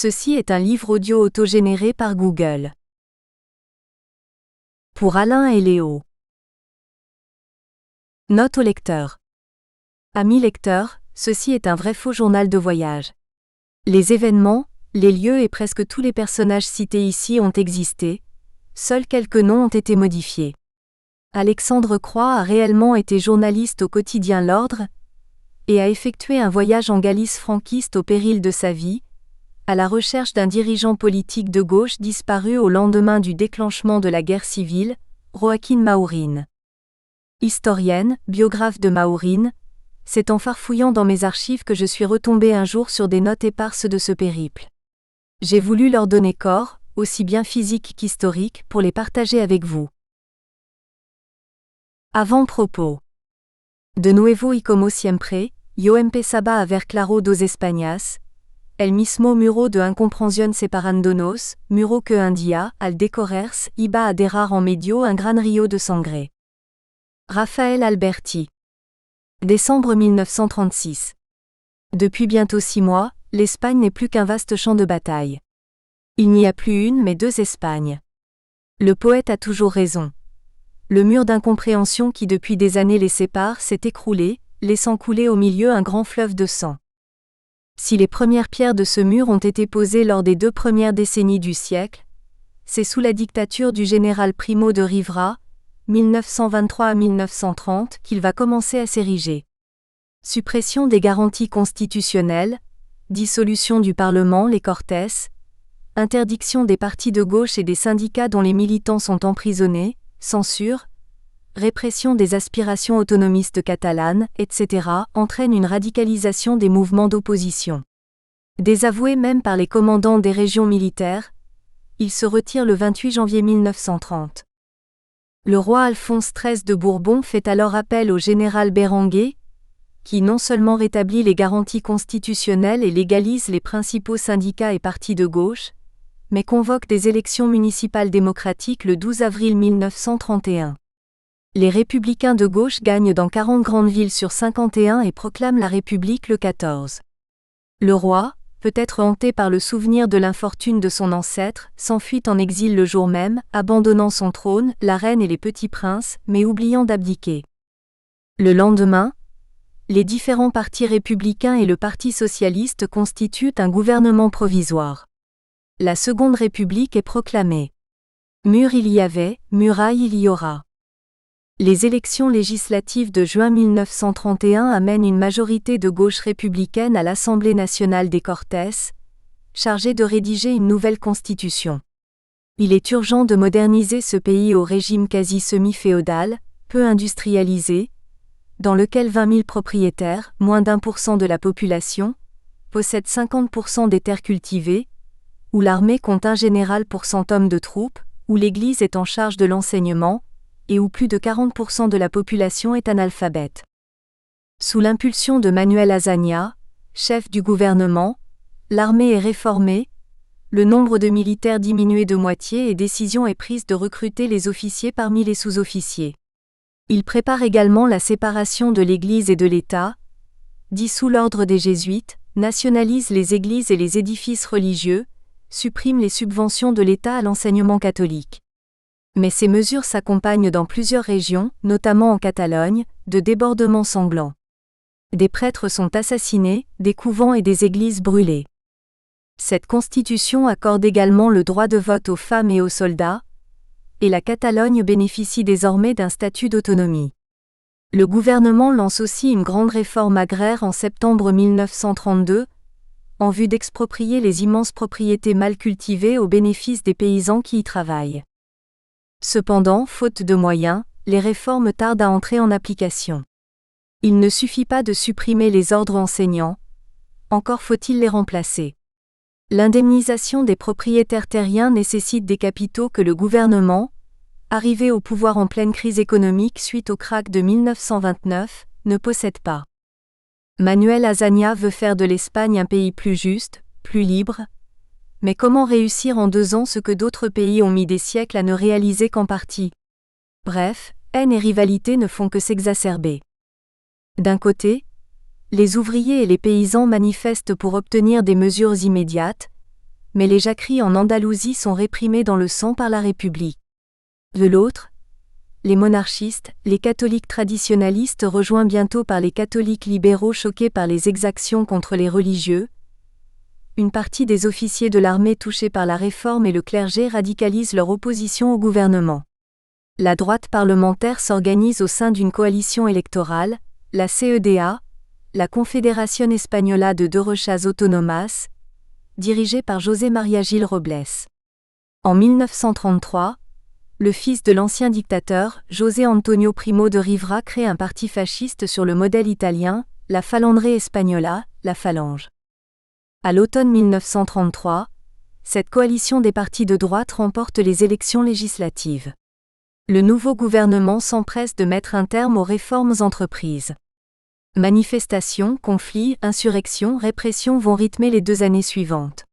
Ceci est un livre audio autogénéré par Google. Pour Alain et Léo. Note au lecteur. Amis lecteurs, ceci est un vrai faux journal de voyage. Les événements, les lieux et presque tous les personnages cités ici ont existé, seuls quelques noms ont été modifiés. Alexandre Croix a réellement été journaliste au quotidien L'Ordre et a effectué un voyage en Galice franquiste au péril de sa vie, à la recherche d'un dirigeant politique de gauche disparu au lendemain du déclenchement de la guerre civile, Joaquín Maurín. Historienne, biographe de Maurín, c'est en farfouillant dans mes archives que je suis retombée un jour sur des notes éparses de ce périple. J'ai voulu leur donner corps, aussi bien physique qu'historique, pour les partager avec vous. Avant-propos. De nuevo y como siempre, yo empezaba a ver claro dos Españas, el mismo muro de incomprensión separándonos, muro que un día, al decorrerse, iba a derrar en medio un gran río de sangre. Raphaël Alberti. Décembre 1936. Depuis bientôt 6 mois, l'Espagne n'est plus qu'un vaste champ de bataille. Il n'y a plus une mais deux Espagnes. Le poète a toujours raison. Le mur d'incompréhension qui depuis des années les sépare s'est écroulé, laissant couler au milieu un grand fleuve de sang. Si les premières pierres de ce mur ont été posées lors des 2 premières décennies du siècle, c'est sous la dictature du général Primo de Rivera, 1923 à 1930, qu'il va commencer à s'ériger. Suppression des garanties constitutionnelles, dissolution du Parlement, les Cortes, interdiction des partis de gauche et des syndicats dont les militants sont emprisonnés, censure, répression des aspirations autonomistes catalanes, etc., entraîne une radicalisation des mouvements d'opposition. Désavoué même par les commandants des régions militaires, il se retire le 28 janvier 1930. Le roi Alphonse XIII de Bourbon fait alors appel au général Bérenguer, qui non seulement rétablit les garanties constitutionnelles et légalise les principaux syndicats et partis de gauche, mais convoque des élections municipales démocratiques le 12 avril 1931. Les républicains de gauche gagnent dans 40 grandes villes sur 51 et proclament la République le 14. Le roi, peut-être hanté par le souvenir de l'infortune de son ancêtre, s'enfuit en exil le jour même, abandonnant son trône, la reine et les petits princes, mais oubliant d'abdiquer. Le lendemain, les différents partis républicains et le Parti socialiste constituent un gouvernement provisoire. La Seconde République est proclamée. Mur il y avait, muraille il y aura. Les élections législatives de juin 1931 amènent une majorité de gauche républicaine à l'Assemblée nationale des Cortes, chargée de rédiger une nouvelle constitution. Il est urgent de moderniser ce pays au régime quasi semi-féodal, peu industrialisé, dans lequel 20 000 propriétaires, moins d'1% de la population, possèdent 50% des terres cultivées, où l'armée compte un général pour 100 hommes de troupes, où l'Église est en charge de l'enseignement, et où plus de 40% de la population est analphabète. Sous l'impulsion de Manuel Azaña, chef du gouvernement, l'armée est réformée, le nombre de militaires diminué de moitié et décision est prise de recruter les officiers parmi les sous-officiers. Il prépare également la séparation de l'Église et de l'État, dissout l'ordre des Jésuites, nationalise les églises et les édifices religieux, supprime les subventions de l'État à l'enseignement catholique. Mais ces mesures s'accompagnent dans plusieurs régions, notamment en Catalogne, de débordements sanglants. Des prêtres sont assassinés, des couvents et des églises brûlées. Cette constitution accorde également le droit de vote aux femmes et aux soldats, et la Catalogne bénéficie désormais d'un statut d'autonomie. Le gouvernement lance aussi une grande réforme agraire en septembre 1932, en vue d'exproprier les immenses propriétés mal cultivées au bénéfice des paysans qui y travaillent. Cependant, faute de moyens, les réformes tardent à entrer en application. Il ne suffit pas de supprimer les ordres enseignants, encore faut-il les remplacer. L'indemnisation des propriétaires terriens nécessite des capitaux que le gouvernement, arrivé au pouvoir en pleine crise économique suite au krach de 1929, ne possède pas. Manuel Azaña veut faire de l'Espagne un pays plus juste, plus libre. Mais comment réussir en 2 ans ce que d'autres pays ont mis des siècles à ne réaliser qu'en partie? Bref, haine et rivalité ne font que s'exacerber. D'un côté, les ouvriers et les paysans manifestent pour obtenir des mesures immédiates, mais les jacqueries en Andalousie sont réprimées dans le sang par la République. De l'autre, les monarchistes, les catholiques traditionalistes rejoints bientôt par les catholiques libéraux choqués par les exactions contre les religieux, une partie des officiers de l'armée touchés par la réforme et le clergé radicalisent leur opposition au gouvernement. La droite parlementaire s'organise au sein d'une coalition électorale, la CEDA, la Confederación Española de Derechas Autónomas, dirigée par José María Gil Robles. En 1933, le fils de l'ancien dictateur, José Antonio Primo de Rivera crée un parti fasciste sur le modèle italien, la Falange Española, la Phalange. À l'automne 1933, cette coalition des partis de droite remporte les élections législatives. Le nouveau gouvernement s'empresse de mettre un terme aux réformes entreprises. Manifestations, conflits, insurrections, répressions vont rythmer les 2 années suivantes.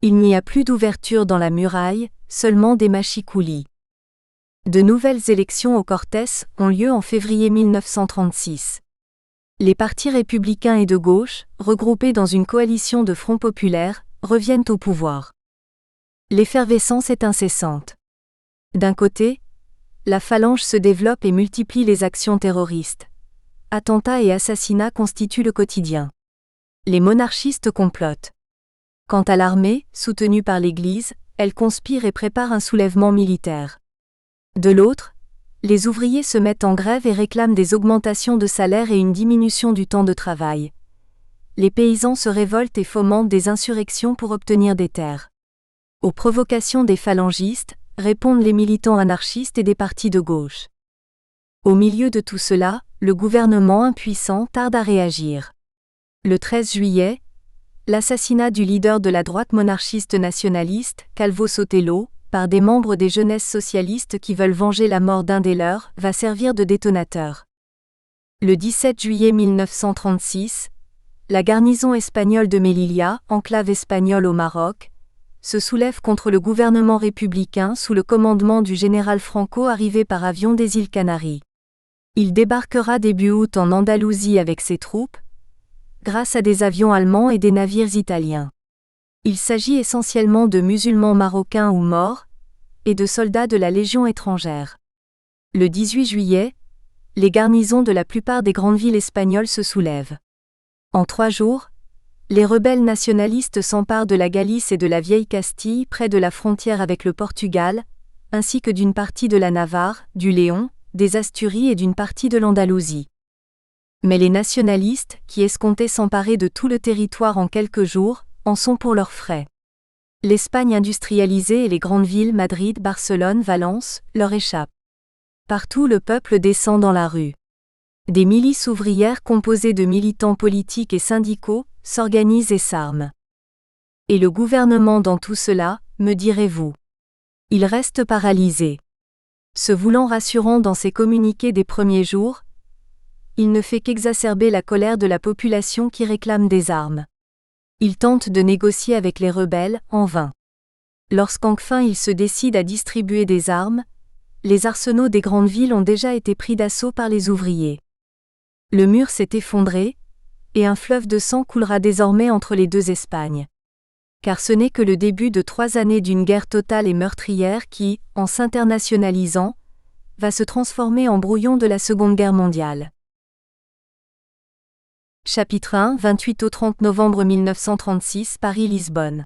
Il n'y a plus d'ouverture dans la muraille, seulement des machicoulis. De nouvelles élections au Cortés ont lieu en février 1936. Les partis républicains et de gauche, regroupés dans une coalition de Front populaire, reviennent au pouvoir. L'effervescence est incessante. D'un côté, la Phalange se développe et multiplie les actions terroristes. Attentats et assassinats constituent le quotidien. Les monarchistes complotent. Quant à l'armée, soutenue par l'Église, elle conspire et prépare un soulèvement militaire. De l'autre, les ouvriers se mettent en grève et réclament des augmentations de salaire et une diminution du temps de travail. Les paysans se révoltent et fomentent des insurrections pour obtenir des terres. Aux provocations des phalangistes, répondent les militants anarchistes et des partis de gauche. Au milieu de tout cela, le gouvernement impuissant tarde à réagir. Le 13 juillet, l'assassinat du leader de la droite monarchiste nationaliste, Calvo Sotelo, par des membres des jeunesses socialistes qui veulent venger la mort d'un des leurs, va servir de détonateur. Le 17 juillet 1936, la garnison espagnole de Melilla, enclave espagnole au Maroc, se soulève contre le gouvernement républicain sous le commandement du général Franco arrivé par avion des îles Canaries. Il débarquera début août en Andalousie avec ses troupes, grâce à des avions allemands et des navires italiens. Il s'agit essentiellement de musulmans marocains ou morts, et de soldats de la Légion étrangère. Le 18 juillet, les garnisons de la plupart des grandes villes espagnoles se soulèvent. En 3 jours, les rebelles nationalistes s'emparent de la Galice et de la Vieille Castille près de la frontière avec le Portugal, ainsi que d'une partie de la Navarre, du Léon, des Asturies et d'une partie de l'Andalousie. Mais les nationalistes, qui escomptaient s'emparer de tout le territoire en quelques jours, en sont pour leurs frais. L'Espagne industrialisée et les grandes villes Madrid, Barcelone, Valence, leur échappent. Partout le peuple descend dans la rue. Des milices ouvrières composées de militants politiques et syndicaux s'organisent et s'arment. Et le gouvernement dans tout cela, me direz-vous. Il reste paralysé. Se voulant rassurant dans ses communiqués des premiers jours, il ne fait qu'exacerber la colère de la population qui réclame des armes. Il tente de négocier avec les rebelles, en vain. Lorsqu'enfin il se décide à distribuer des armes, les arsenaux des grandes villes ont déjà été pris d'assaut par les ouvriers. Le mur s'est effondré, et un fleuve de sang coulera désormais entre les 2 Espagnes. Car ce n'est que le début de 3 années d'une guerre totale et meurtrière qui, en s'internationalisant, va se transformer en brouillon de la Seconde Guerre mondiale. Chapitre 1, 28 au 30 novembre 1936, Paris-Lisbonne.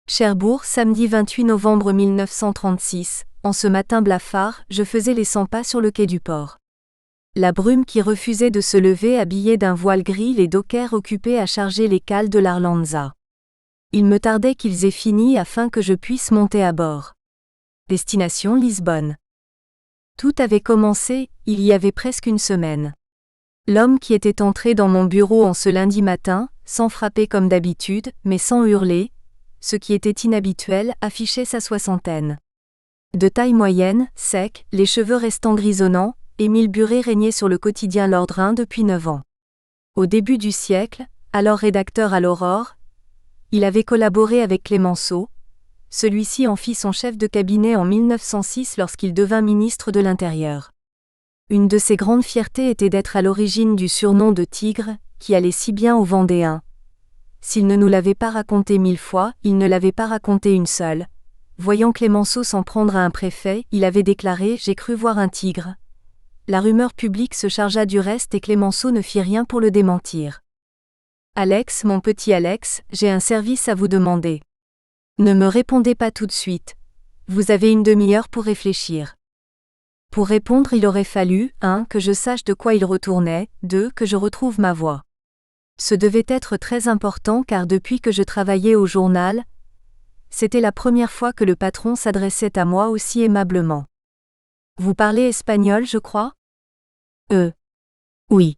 Cherbourg, samedi 28 novembre 1936, en ce matin blafard, je faisais les 100 pas sur le quai du port. La brume qui refusait de se lever habillait d'un voile gris les dockers occupés à charger les cales de l'Arlanza. Il me tardait qu'ils aient fini afin que je puisse monter à bord. Destination Lisbonne. Tout avait commencé, il y avait presque une semaine. L'homme qui était entré dans mon bureau en ce lundi matin, sans frapper comme d'habitude, mais sans hurler, ce qui était inhabituel, affichait sa soixantaine. De taille moyenne, sec, les cheveux restant grisonnants, Émile Buret régnait sur le quotidien L'Ordre 1 depuis 9 ans. Au début du siècle, alors rédacteur à l'Aurore, il avait collaboré avec Clémenceau. Celui-ci en fit son chef de cabinet en 1906 lorsqu'il devint ministre de l'Intérieur. Une de ses grandes fiertés était d'être à l'origine du surnom de Tigre, qui allait si bien aux Vendéens. s'il ne nous l'avait pas raconté 1000 fois, il ne l'avait pas raconté une seule. Voyant Clémenceau s'en prendre à un préfet, il avait déclaré « J'ai cru voir un tigre ». La rumeur publique se chargea du reste et Clémenceau ne fit rien pour le démentir. Alex, mon petit Alex, j'ai un service à vous demander. Ne me répondez pas tout de suite. Vous avez une demi-heure pour réfléchir. Pour répondre, il aurait fallu 1. Que je sache de quoi il retournait, 2. Que je retrouve ma voix. Ce devait être très important car depuis que je travaillais au journal, c'était la première fois que le patron s'adressait à moi aussi aimablement. Vous parlez espagnol, je crois ? Oui.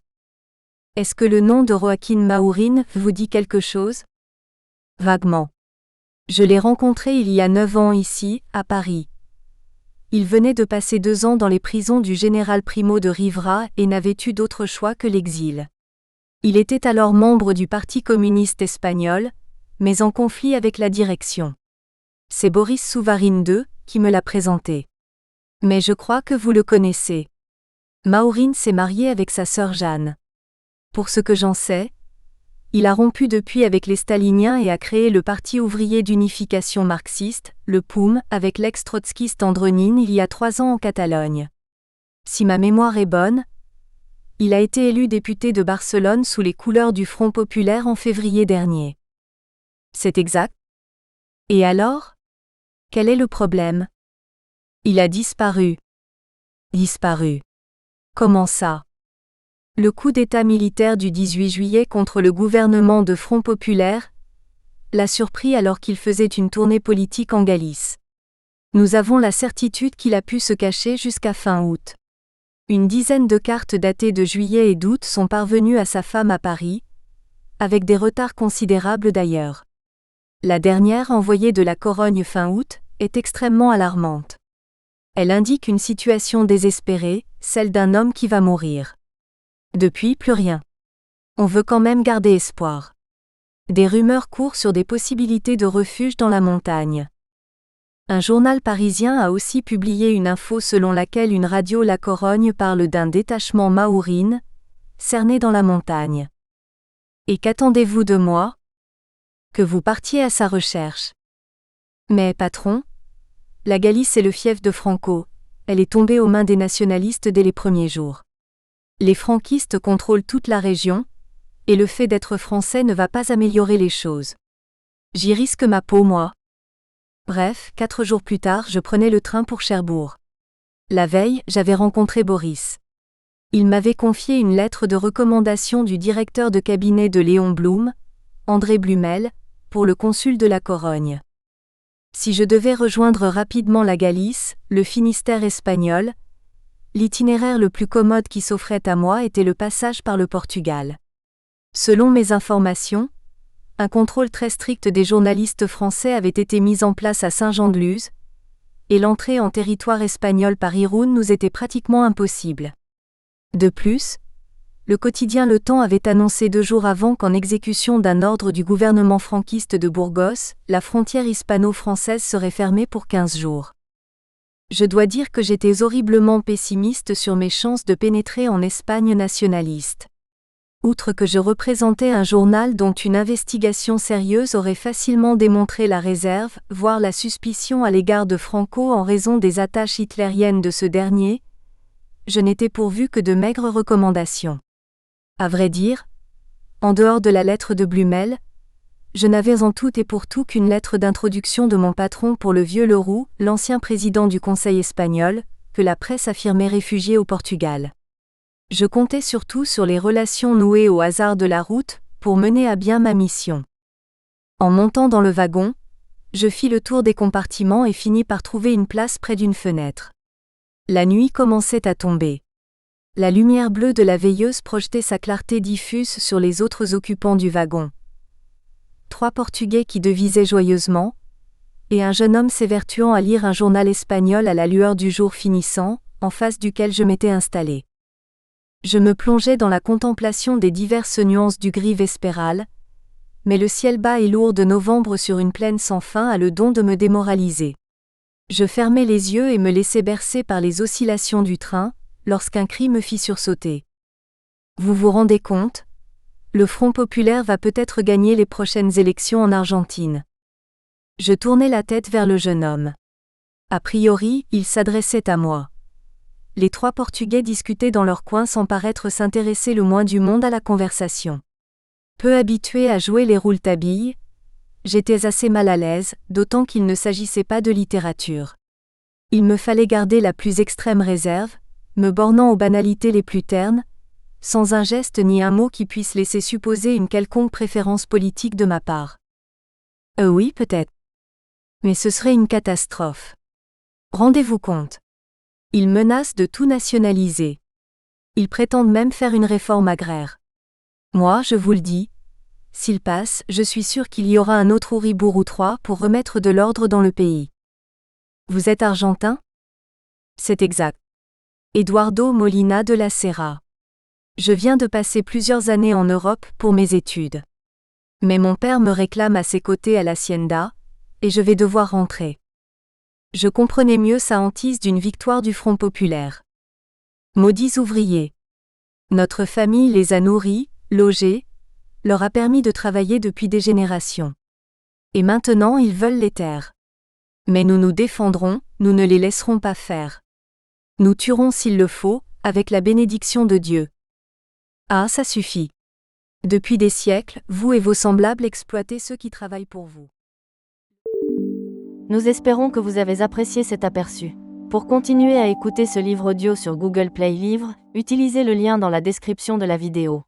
Est-ce que le nom de Joaquín Maurín vous dit quelque chose ? Vaguement. Je l'ai rencontré il y a 9 ans ici, à Paris. Il venait de passer 2 ans dans les prisons du général Primo de Rivera et n'avait eu d'autre choix que l'exil. Il était alors membre du Parti communiste espagnol, mais en conflit avec la direction. C'est Boris Souvarine II qui me l'a présenté. Mais je crois que vous le connaissez. Maurín s'est marié avec sa sœur Jeanne. Pour ce que j'en sais, il a rompu depuis avec les staliniens et a créé le Parti ouvrier d'unification marxiste, le POUM, avec l'ex-trotskiste Andronín il y a 3 ans en Catalogne. Si ma mémoire est bonne, il a été élu député de Barcelone sous les couleurs du Front populaire en février dernier. C'est exact ? Et alors ? Quel est le problème ? Il a disparu. Disparu. Comment ça ? Le coup d'État militaire du 18 juillet contre le gouvernement de Front populaire l'a surpris alors qu'il faisait une tournée politique en Galice. Nous avons la certitude qu'il a pu se cacher jusqu'à fin août. Une dizaine de cartes datées de juillet et d'août sont parvenues à sa femme à Paris, avec des retards considérables d'ailleurs. La dernière, envoyée de la Corogne fin août, est extrêmement alarmante. Elle indique une situation désespérée, celle d'un homme qui va mourir. Depuis, plus rien. On veut quand même garder espoir. Des rumeurs courent sur des possibilités de refuge dans la montagne. Un journal parisien a aussi publié une info selon laquelle une radio La Corogne parle d'un détachement Maurín, cerné dans la montagne. Et qu'attendez-vous de moi ? Que vous partiez à sa recherche. Mais, patron, la Galice est le fief de Franco, elle est tombée aux mains des nationalistes dès les premiers jours. Les franquistes contrôlent toute la région, et le fait d'être français ne va pas améliorer les choses. J'y risque ma peau, moi. Bref, 4 jours plus tard, je prenais le train pour Cherbourg. La veille, j'avais rencontré Boris. Il m'avait confié une lettre de recommandation du directeur de cabinet de Léon Blum, André Blumel, pour le consul de la Corogne. Si je devais rejoindre rapidement la Galice, le Finistère espagnol, l'itinéraire le plus commode qui s'offrait à moi était le passage par le Portugal. Selon mes informations, un contrôle très strict des journalistes français avait été mis en place à Saint-Jean-de-Luz, et l'entrée en territoire espagnol par Irún nous était pratiquement impossible. De plus, le quotidien Le Temps avait annoncé 2 jours avant qu'en exécution d'un ordre du gouvernement franquiste de Burgos, la frontière hispano-française serait fermée pour 15 jours. Je dois dire que j'étais horriblement pessimiste sur mes chances de pénétrer en Espagne nationaliste. Outre que je représentais un journal dont une investigation sérieuse aurait facilement démontré la réserve, voire la suspicion à l'égard de Franco en raison des attaches hitlériennes de ce dernier, je n'étais pourvu que de maigres recommandations. À vrai dire, en dehors de la lettre de Blumel, je n'avais en tout et pour tout qu'une lettre d'introduction de mon patron pour le vieux Leroux, l'ancien président du Conseil espagnol, que la presse affirmait réfugié au Portugal. Je comptais surtout sur les relations nouées au hasard de la route, pour mener à bien ma mission. En montant dans le wagon, je fis le tour des compartiments et finis par trouver une place près d'une fenêtre. La nuit commençait à tomber. La lumière bleue de la veilleuse projetait sa clarté diffuse sur les autres occupants du wagon. 3 Portugais qui devisaient joyeusement, et un jeune homme s'évertuant à lire un journal espagnol à la lueur du jour finissant, en face duquel je m'étais installé. Je me plongeais dans la contemplation des diverses nuances du gris vespéral, mais le ciel bas et lourd de novembre sur une plaine sans fin a le don de me démoraliser. Je fermai les yeux et me laissai bercer par les oscillations du train, lorsqu'un cri me fit sursauter. Vous vous rendez compte ? le Front populaire va peut-être gagner les prochaines élections en Argentine. Je tournai la tête vers le jeune homme. A priori, il s'adressait à moi. Les trois Portugais discutaient dans leur coin sans paraître s'intéresser le moins du monde à la conversation. Peu habitué à jouer les rouletabille, j'étais assez mal à l'aise, d'autant qu'il ne s'agissait pas de littérature. Il me fallait garder la plus extrême réserve, me bornant aux banalités les plus ternes, sans un geste ni un mot qui puisse laisser supposer une quelconque préférence politique de ma part. Oui, peut-être. Mais ce serait une catastrophe. Rendez-vous compte. Ils menacent de tout nationaliser. Ils prétendent même faire une réforme agraire. Moi, je vous le dis, s'ils passent, je suis sûr qu'il y aura un autre Uriburu III pour remettre de l'ordre dans le pays. Vous êtes argentin? C'est exact. Eduardo Molina de la Serra. Je viens de passer plusieurs années en Europe pour mes études. Mais mon père me réclame à ses côtés à l'Hacienda, et je vais devoir rentrer. Je comprenais mieux sa hantise d'une victoire du Front populaire. Maudits ouvriers. Notre famille les a nourris, logés, leur a permis de travailler depuis des générations. Et maintenant ils veulent les taire. Mais nous nous défendrons, nous ne les laisserons pas faire. Nous tuerons s'il le faut, avec la bénédiction de Dieu. Ah, ça suffit. Depuis des siècles, vous et vos semblables exploitez ceux qui travaillent pour vous. Nous espérons que vous avez apprécié cet aperçu. Pour continuer à écouter ce livre audio sur Google Play Livres, utilisez le lien dans la description de la vidéo.